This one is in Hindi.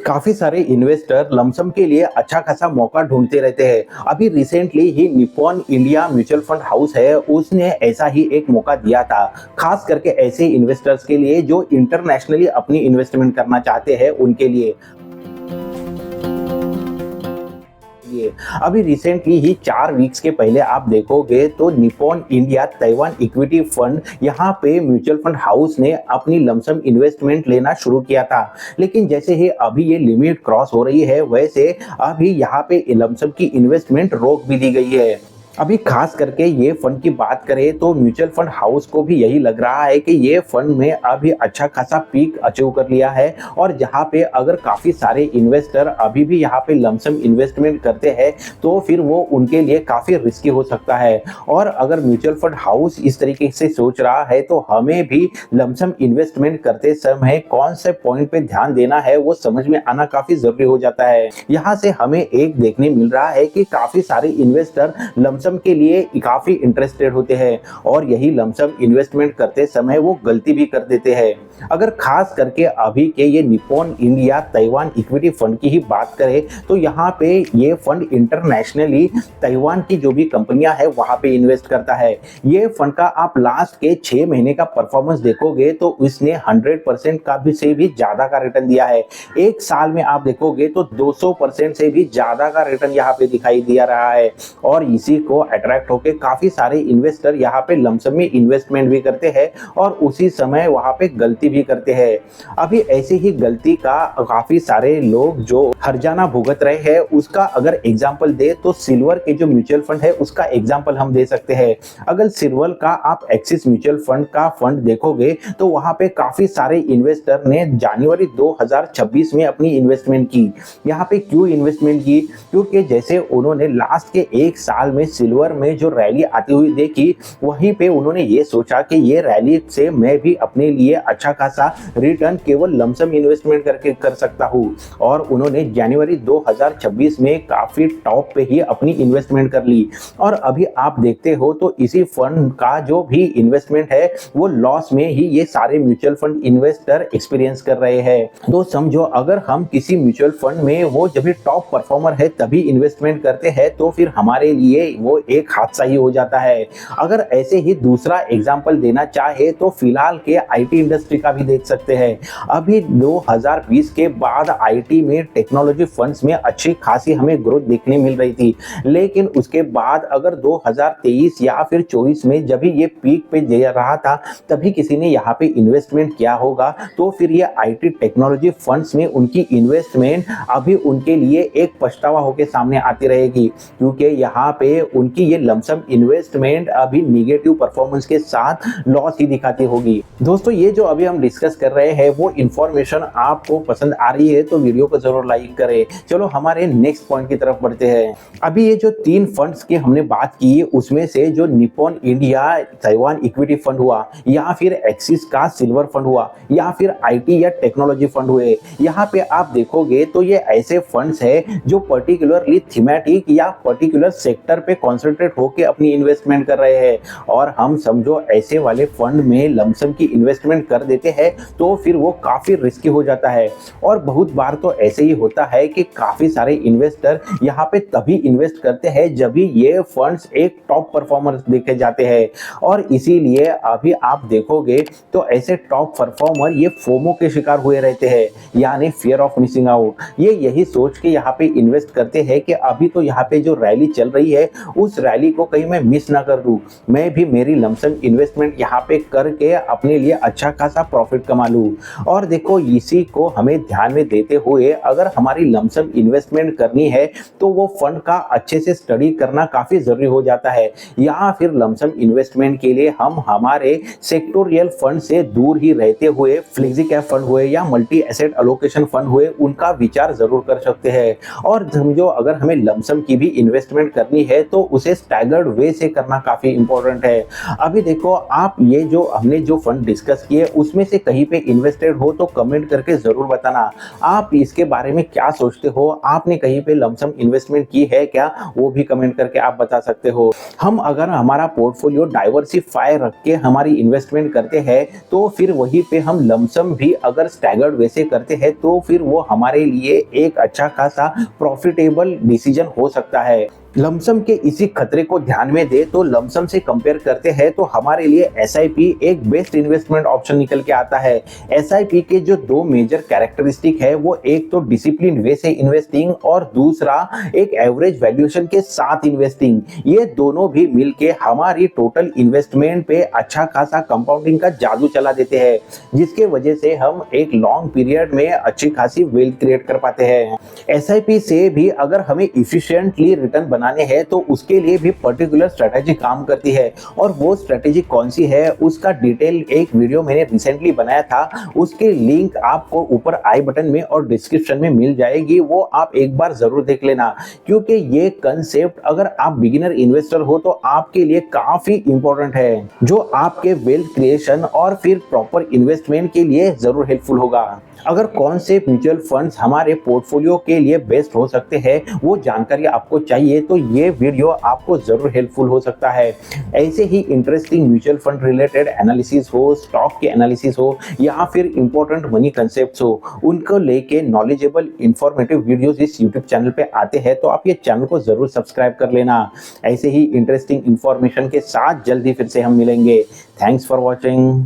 काफी सारे इन्वेस्टर लमसम के लिए अच्छा खासा मौका ढूंढते रहते हैं। अभी रिसेंटली ही Nippon India mutual fund house है, उसने ऐसा ही एक मौका दिया था, खास करके ऐसे इन्वेस्टर्स के लिए जो इंटरनेशनली अपनी इन्वेस्टमेंट करना चाहते हैं उनके लिए। ये अभी रिसेंटली ही 4 वीक्स के पहले आप देखोगे तो Nippon India Taiwan equity fund यहाँ पे म्यूचुअल फंड हाउस ने अपनी लमसम इन्वेस्टमेंट लेना शुरू किया था। लेकिन जैसे ही अभी ये लिमिट क्रॉस हो रही है, वैसे अभी यहाँ पे लमसम की इन्वेस्टमेंट रोक भी दी गई है। अभी खास करके ये फंड की बात करें तो म्यूचुअल फंड हाउस को भी यही लग रहा है कि ये फंड में अभी अच्छा खासा पीक अचीव कर लिया है, और जहाँ पे अगर काफी सारे इन्वेस्टर अभी भी यहाँ पे लमसम इन्वेस्टमेंट करते हैं तो फिर वो उनके लिए काफी रिस्की हो सकता है। और अगर म्यूचुअल फंड हाउस इस तरीके से सोच रहा है तो हमें भी लमसम इन्वेस्टमेंट करते समय कौन से पॉइंट पे ध्यान देना है वो समझ में आना काफी जरूरी हो जाता है। यहाँ से हमें एक देखने मिल रहा है कि काफी सारे इन्वेस्टर लमसम के लिए काफी इंटरेस्टेड होते हैं, और यही लमसम इन्वेस्टमेंट करते समय वो गलती भी कर देते हैं। अगर खास करके अभी के ये Nippon India Taiwan equity fund की ही बात करें तो यहाँ पे ये फंड इंटरनेशनली ताइवान की जो भी कंपनियां है वहां पे इन्वेस्ट करता है। ये फंड का आप लास्ट के 6 महीने का परफॉर्मेंस देखोगे तो इसने 100% का भी से भी ज्यादा का रिटर्न दिया है। एक साल में आप देखोगे तो 200% से भी ज्यादा का रिटर्न यहाँ पे दिखाई दिया रहा है, और इसी को अट्रैक्ट होके काफी सारे इन्वेस्टर यहाँ पे लमसम में इन्वेस्टमेंट भी करते हैं और उसी समय वहां पे गलती भी करते हैं। अभी ऐसे ही गलती का काफी सारे लोग जो हर्जाना भुगत रहे हैं उसका अगर एग्जांपल दे तो सिल्वर के जो म्यूचुअल फंड है उसका एग्जांपल हम दे सकते हैं। अगर सिल्वर का आप एक्सिस म्यूचुअल फंड का फंड देखोगे तो वहां पे काफी सारे इन्वेस्टर ने जनवरी 2026 में अपनी इन्वेस्टमेंट की। यहाँ पे क्यों इन्वेस्टमेंट की? क्योंकि जैसे उन्होंने लास्ट के एक साल में सिल्वर में जो रैली आती हुई देखी, वहीं पे उन्होंने ये सोचा कि ये रैली से मैं भी अपने लिए अच्छा खासा रिटर्न केवल लमसम इन्वेस्टमेंट करके कर सकता हूँ, और उन्होंने जनवरी 2026 में काफी टॉप पे ही अपनी इन्वेस्टमेंट कर ली। और अभी आप देखते हो तो इसी फंड का जो भी इन्वेस्टमेंट है वो लॉस में ही ये सारे म्यूचुअल फंड इन्वेस्टर एक्सपीरियंस कर रहे हैं। तो समझो अगर हम किसी म्यूचुअल फंड में वो जब भी टॉप परफॉर्मर है तभी इन्वेस्टमेंट करते हैं तो फिर हमारे लिए वो एक हादसा ही हो जाता है। अगर ऐसे ही दूसरा एग्जांपल देना चाहे तो फिलहाल के आईटी इंडस्ट्री का भी देख सकते हैं। अभी 2020 के बाद आईटी में टेक्नोलॉजी फंड्स में अच्छी खासी हमें ग्रोथ देखने मिल रही थी, लेकिन उसके बाद अगर 2023 या फिर 24 में जब भी ये पीक पे दे रहा था तभी किसी ने यहाँ पे इन्वेस्टमेंट किया होगा तो फिर ये आईटी टेक्नोलॉजी फंड्स में उनकी इन्वेस्टमेंट अभी उनके लिए एक पछतावा होकर सामने आती रहेगी, क्योंकि यहाँ पे उनकी ये लमसम इन्वेस्टमेंट अभी निगेटिव परफॉर्मेंस के साथ लॉस ही दिखाती होगी। दोस्तों ये जो अभी हम डिस्कस कर रहे हैं वो इन्फॉर्मेशन आपको पसंद आ रही है तो वीडियो को जरूर लाइक करें। चलो हमारे नेक्स्ट पॉइंट की तरफ बढ़ते हैं। अभी ये जो 3 फंड्स की हमने बात की उसमें से जो Nippon India Taiwan equity fund हुआ, या फिर एक्सिस का सिल्वर फंड हुआ, या फिर आईटी या टेक्नोलॉजी फंड हुए, यहाँ पे आप देखोगे तो ये ऐसे फंड्स है जो पर्टिकुलरली थीमेटिक या पर्टिकुलर सेक्टर पे कॉन्सेंट्रेट होकर अपनी इन्वेस्टमेंट कर रहे हैं। और हम समझो ऐसे वाले फंड में लमसम की इन्वेस्टमेंट कर देते हैं तो फिर वो काफी रिस्की हो जाता है। और बहुत बार तो ऐसे ही होता है कि काफी सारे इन्वेस्टर यहाँ पे तभी इन्वेस्ट करते हैं जब भी ये फंड्स एक टॉप परफॉर्मर देखे जाते हैं, और इसीलिए अभी आप देखोगे तो ऐसे टॉप परफॉर्मर ये फोमो के शिकार हुए रहते हैं, यानी फियर ऑफ मिसिंग आउट। ये यही सोच के यहाँ पे इन्वेस्ट करते हैं कि अभी तो यहाँ पे जो रैली चल रही है उस रैली को कहीं मैं मिस ना कर दूं, मैं भी मेरी लमसम इन्वेस्टमेंट यहाँ पे करके अपने लिए अच्छा खासा प्रॉफिट कमा लूं। और देखो इसी को हमें ध्यान में देते हुए अगर हमारी लमसम इन्वेस्टमेंट करनी है तो वो फंड का अच्छे से स्टडी करना काफी जरूरी हो जाता है, या फिर लमसम इन्वेस्टमेंट के लिए हम हमारे सेक्टोरियल फंड से दूर ही रहते हुए फ्लेक्सी कैप फंड हुए या मल्टी एसेट एलोकेशन फंड हुए उनका विचार जरूर कर सकते हैं। और समझो अगर हमें लमसम की भी इन्वेस्टमेंट करनी है तो उसे स्टैगर्ड वे से करना काफी इंपॉर्टेंट है। अभी देखो, आप ये जो हमने जो फंड डिस्कस किए उसमें से कहीं पे इन्वेस्टेड हो तो कमेंट करके जरूर बताना। आप इसके बारे में क्या सोचते हो, आपने कहीं पे लमसम इन्वेस्टमेंट की है क्या, वो भी कमेंट करके आप बता सकते हो। हम अगर हमारा पोर्टफोलियो डाइवर्सिफाई रख के हमारी इन्वेस्टमेंट करते हैं तो फिर वहीं पे हम लमसम भी अगर स्टैगर्ड वैसे करते हैं तो फिर वो हमारे लिए एक अच्छा खासा प्रॉफिटेबल डिसीजन हो सकता है। लमसम के इसी खतरे को ध्यान में दे तो लमसम से कंपेयर करते हैं तो हमारे लिए एसआईपी एक बेस्ट इन्वेस्टमेंट ऑप्शन निकल के आता है। एसआईपी के जो दो मेजर कैरेक्टरिस्टिक है वो एक तो डिसिप्लिन वे से इन्वेस्टिंग और दूसरा एक एवरेज वैल्यूएशन के साथ इन्वेस्टिंग। ये दोनों भी मिलके हमारी टोटल इन्वेस्टमेंट पे अच्छा खासा कंपाउंडिंग का जादू चला देते हैं, जिसके वजह से हम एक लॉन्ग पीरियड में अच्छी खासी वेल्थ क्रिएट कर पाते हैं। एसआईपी से भी अगर हमें इफिशिएंटली रिटर्न बनाने हैं तो उसके लिए भी पर्टिकुलर स्ट्रेटेजी काम करती है, और वो स्ट्रेटेजी कौन सी है उसका डिटेल एक वीडियो मैंने रिसेंटली बनाया था। उसके लिंक आपको ऊपर आई बटन में और डिस्क्रिप्शन में मिल जाएगी, वो आप एक बार जरूर देख लेना, क्योंकि ये कंसेप्ट अगर आप बिगिनर इन्वेस्टर हो तो आपके लिए काफी इंपॉर्टेंट है, जो आपके वेल्थ क्रिएशन और फिर प्रॉपर इन्वेस्टमेंट के लिए जरूर हेल्पफुल होगा। अगर कौन से म्यूचुअल फंड्स हमारे पोर्टफोलियो के लिए बेस्ट हो सकते हैं वो जानकारी आपको चाहिए तो ये वीडियो आपको जरूर हेल्पफुल हो सकता है। ऐसे ही interesting mutual fund related analysis हो, स्टॉक के एनालिसिस हो या फिर इंपॉर्टेंट मनी कंसेप्ट्स हो, उनको लेके नॉलेजेबल इंफॉर्मेटिव वीडियोस इस यूट्यूब चैनल पे आते हैं तो आप ये चैनल को जरूर सब्सक्राइब कर लेना। ऐसे ही इंटरेस्टिंग इंफॉर्मेशन के साथ जल्दी फिर से हम मिलेंगे। Thanks for watching.